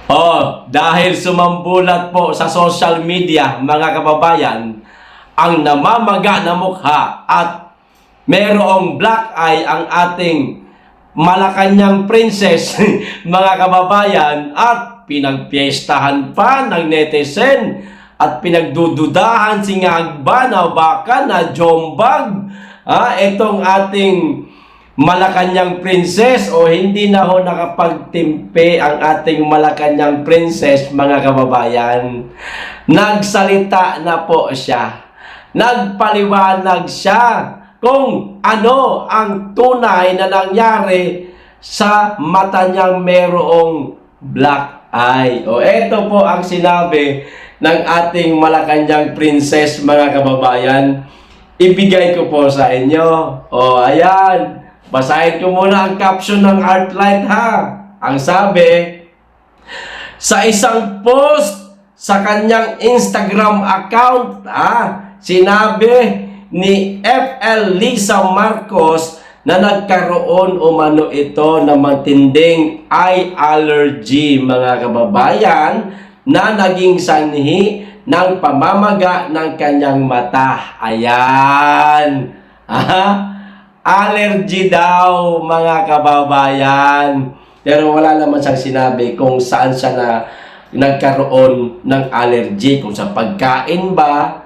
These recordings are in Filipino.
Oh, dahil sumambulat po sa social media, mga kababayan, ang namamaga na mukha at merong black eye ang ating Malacanang princess, mga kababayan, at pinagpiestahan pa ng netizen at pinagdududahan si Ngagba na baka na jombag itong ating Malacanang princess o hindi na ho nakapagtimpe ang ating Malacanang princess, mga kababayan. Nagsalita na po siya. Nagpaliwanag siya kung ano ang tunay na nangyari sa mata niyang merong black eye. O eto po ang sinabi ng ating Malacanang princess, mga kababayan. Ibigay ko po sa inyo. O ayan, basahin ko muna ang caption ng Artlight ha. Ang sabi, sa isang post sa kanyang Instagram account, sinabi ni FL Lisa Marcos na nagkaroon umano ito ng matinding eye allergy, mga kababayan, na naging sanhi ng pamamaga ng kanyang mata. Ayan. Allergy daw, mga kababayan. Pero wala naman siyang sinabi kung saan siya na nagkaroon ng allergy. Kung sa pagkain ba,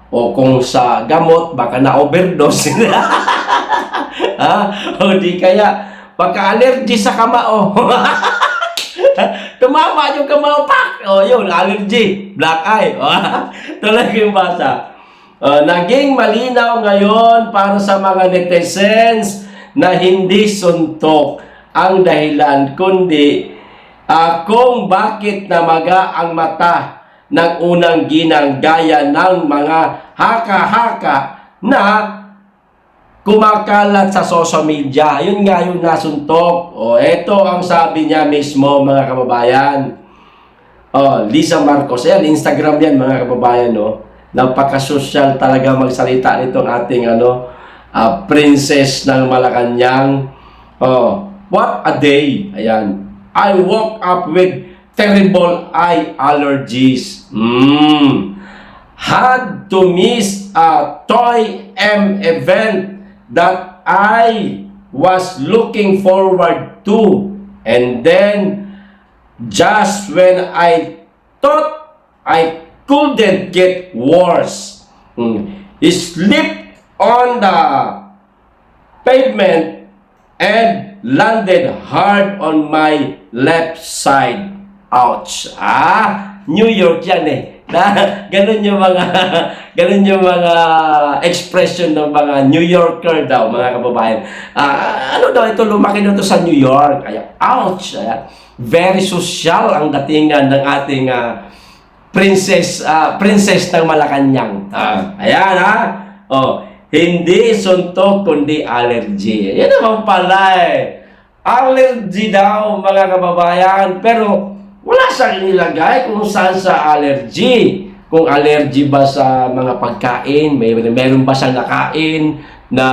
o kung sa gamot, baka na-overdose. O di kaya, baka allergy sa kamao. Tumama yung kamao, pak! O yun, allergy, black eye. Tuloy yung basa. Naging malinaw ngayon para sa mga netizens na hindi suntok ang dahilan, kundi kung bakit namaga ang mata ng unang ginang gaya ng mga haka-haka na kumakalat sa social media. Yun nga yung nasuntok. O, eto ang sabi niya mismo, mga kababayan. Lisa Marcos. Ayan, Instagram yan, mga kababayan. No? Napaka-social talaga magsalita nitong ating princess ng Malacanang. What a day. Ayan. I woke up with terrible eye allergies. Had to miss a Toy M event that I was looking forward to. And then, just when I thought I couldn't get worse, slipped on the pavement and landed hard on my left side. Ouch. New York yan eh. Ganun yung mga expression ng mga New Yorker daw, mga kababayan. Ano daw ito, lumaki na ito sa New York. Kaya, ouch. Very social ang datingan ng ating princess ng Malacanang. Ayan hindi suntok kundi allergy. Yan naman pala eh. Allergy daw, mga kababayan. Pero wala siyang inilagay kung saan sa allergy. Kung allergy ba sa mga pagkain, meron ba siyang nakain na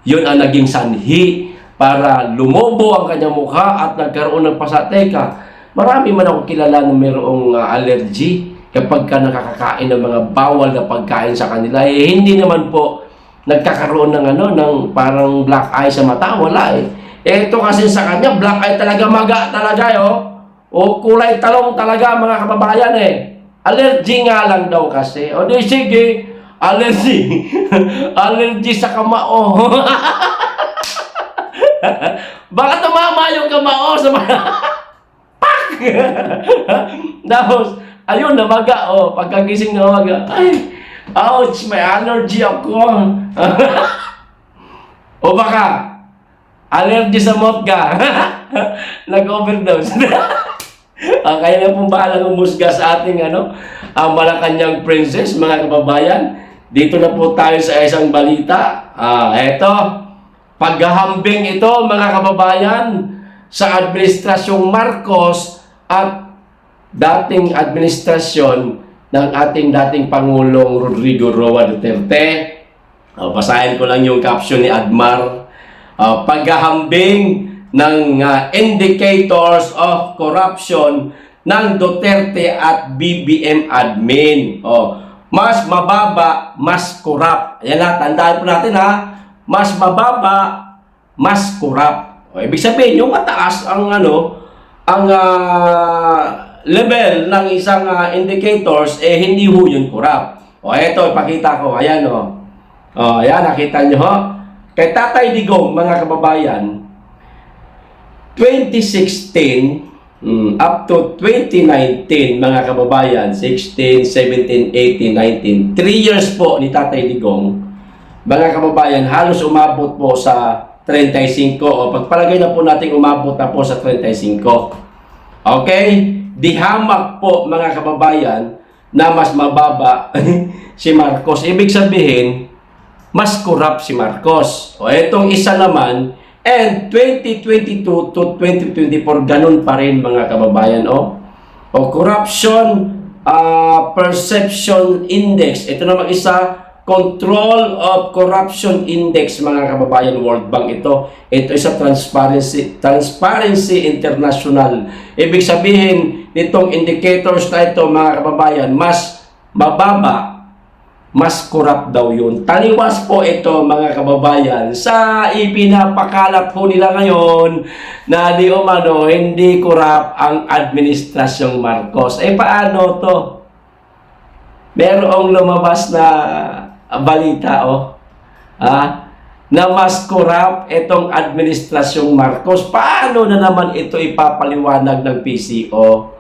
yun ang naging sanhi para lumobo ang kanyang mukha at nagkaroon ng pasateka. Marami man ako kilala na mayroong allergy kapag ka nakakakain ng mga bawal na pagkain sa kanila. Hindi naman po nagkakaroon ng parang black eye sa mata. Wala eh. Ito kasi sa kanya, black eye talaga, maga talaga o kulay talong talaga, mga kababayan eh. Allergy nga lang daw kasi. O di sige, allergy. Allergy sa kamao. Baka tumama yung kamao sa mga... Pak! Tapos, ayun, namaga. Pagkagising na namaga. Ay, ouch, may allergy ako. O baka, allergy sa motga. Nag-overdose. Kaya na pong bahalang umusga sa ating ang Malacanang princess, mga kababayan. Dito na po tayo sa isang balita. Eto, paghahambing ito, mga kababayan, sa administrasyong Marcos at dating administrasyon ng ating dating Pangulong Rodrigo Roa Duterte. Basahin ko lang yung caption ni Admar. Paghahambing ng indicators of corruption ng Duterte at BBM admin. Mas mababa, mas corrupt. Ayan na, tandaan po natin ha. Mas mababa, mas corrupt. Ibig sabihin, yung mataas ang level ng isang indicators, hindi ho yun corrupt. Eto, ipakita ko. Ayan ayan, nakita nyo ho. Kay Tatay Digong, mga kababayan, 2016 up to 2019, mga kababayan, 16, 17, 18, 19, 3 years po ni Tatay Digong, mga kababayan, halos umabot po sa 35 o pagpalagay na po natin umabot na po sa 35. Okay? Dihamak po, mga kababayan, na mas mababa si Marcos. Ibig sabihin, mas corrupt si Marcos. Etong isa naman, and 2022 to 2024, ganun pa rin, mga kababayan. Corruption Perception Index. Ito naman isa, Control of Corruption Index, mga kababayan, World Bank ito. Ito isa Transparency International. Ibig sabihin, nitong indicators na ito, mga kababayan, mas mababa, mas corrupt daw yun. Taliwas po ito, mga kababayan, sa ipinapakalat po nila ngayon na di umano, hindi corrupt ang administrasyong Marcos. Paano to? Merong lumabas na balita na mas corrupt itong administrasyong Marcos. Paano na naman ito ipapaliwanag ng PCO?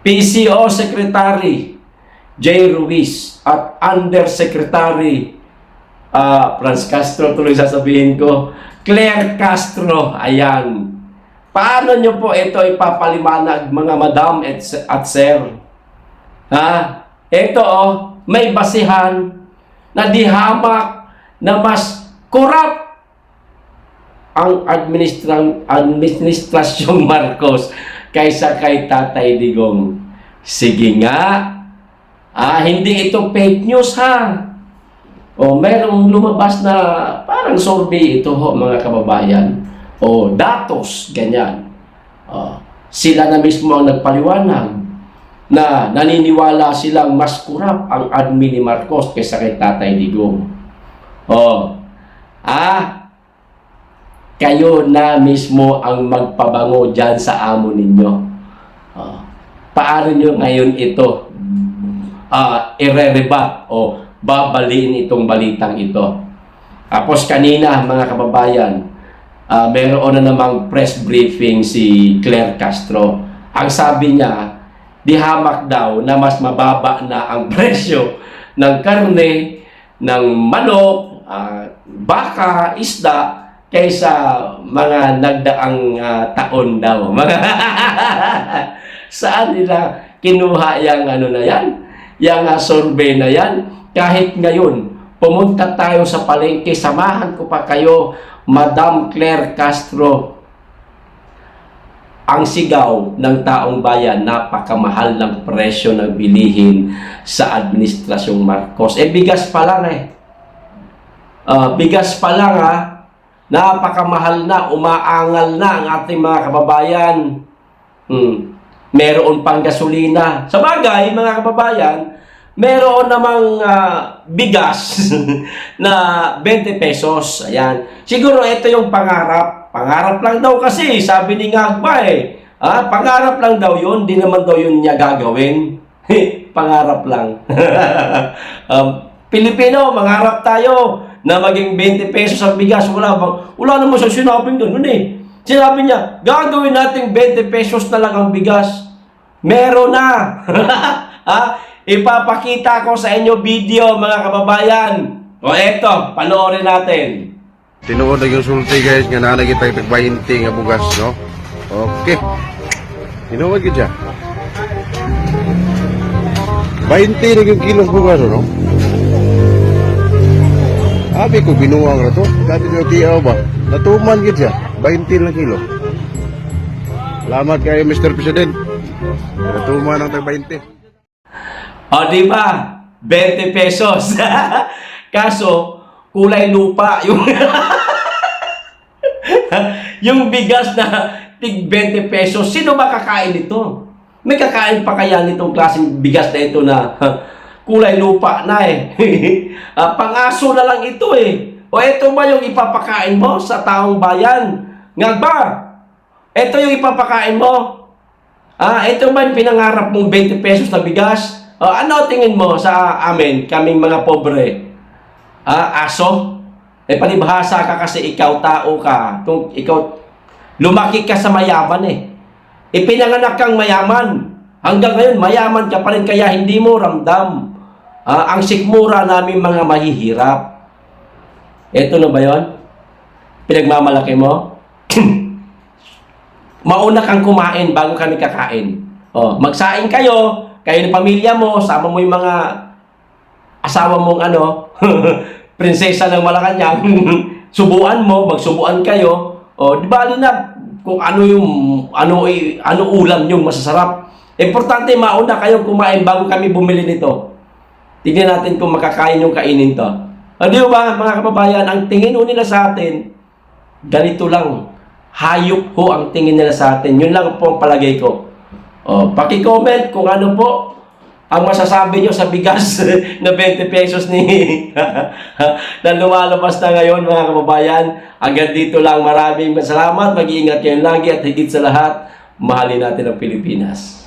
PCO Secretary J. Ruiz at Undersecretary Franz Castro, tuloy sasabihin ko, Claire Castro. Ayan. Paano nyo po ito ipapaliwanag, mga madam at sir? Ito may basihan na dihamak na mas corrupt ang administrasyong Marcos kaysa kay Tatay Digong. Sige nga, hindi ito fake news ha. Merong lumabas na parang survey ito ho, mga kababayan. Datos, ganyan. Sila na mismo ang nagpaliwanag na naniniwala silang mas kurap ang admin ni Marcos kaysa kay Tatay Digong. Kayo na mismo ang magpabango dyan sa amo ninyo. Paano nyo ngayon ito i-rebat o babaliin itong balitang ito? Tapos kanina, mga kababayan, meron na namang press briefing si Claire Castro. Ang sabi niya, dihamak daw na mas mababa na ang presyo ng karne, ng manok, baka, isda, kaysa mga nagdaang taon daw. Saan nila kinuha yung yung survey na yan? Kahit ngayon, pumunta tayo sa palengke, samahan ko pa kayo, Madam Claire Castro. Ang sigaw ng taong bayan, napakamahal ng presyo ng bilihin sa administrasyong Marcos. Bigas pa lang bigas pa lang napakamahal na, umaangal na ang ating mga kababayan. Meron pang gasolina. Sa bagay, mga kababayan, meron namang bigas na 20 pesos. Ayan. Siguro ito yung pangarap. Pangarap lang daw kasi, sabi ni Ngagba pangarap lang daw yun, di naman daw yun niya gagawin. Pangarap lang. Pilipino, mangarap tayo na maging 20 pesos ang bigas. Wala naman siya sinabing ganun Sinabi niya, gagawin natin 20 pesos na lang ang bigas. Meron na. Ipapakita ko sa inyo video, mga kababayan. Eto, panoorin natin. Tinuod na yung sulti guys, nga na kita tagbayinti nga bugas, no? Okay. Tinuod ka dyan. 20 na yung kilong bugas, no? Abi ko binuwang na to. Dati yung tiyaw ba? Natuman ka dyan. 20 na kilo. Salamat kayo, Mr. President. Natuman ang tag 20. Diba? 20 pesos. Kaso, kulay lupa yung yung bigas na tig 20 pesos, sino ba kakain nito? May kakain pa kaya nitong klaseng bigas na ito na kulay lupa na eh. Pang-aso na lang ito eh. O ito ba yung ipapakain mo sa taong bayan? Nga ba? Ito yung ipapakain mo? Ito ba yung pinangarap mong 20 pesos na bigas? Ano tingin mo sa amin, kaming mga pobre? Aso? Palibhasa ka kasi ikaw tao ka. Kung ikaw, lumaki ka sa mayaman eh. Ipinanganak kang mayaman. Hanggang ngayon, mayaman ka pa rin kaya hindi mo ramdam. Ang sikmura namin mga mahihirap. Ito na ba yun? Pinagmamalaki mo? Mauna kang kumain bago kami kakain. Magsaing kayo ng pamilya mo, sama mo yung mga asawa mong prinsesa ng Malacanang, subuan mo, magsubuan kayo. Di ba na kung ano ulam yung masasarap. Importante mauna kayong kumain bago kami bumili nito. Tingnan natin kung makakain yung kainin to. Di ba mga kababayan, ang tingin nila sa atin, ganito lang. Hayop ho ang tingin nila sa atin. Yun lang po ang palagay ko. Paki-comment kung ano po ang masasabi nyo sa bigas na 20 pesos na lumalabas na ngayon mga kababayan. Hanggang dito lang, maraming salamat. Mag-iingat kayo lagi at higit sa lahat, mahalin natin ang Pilipinas.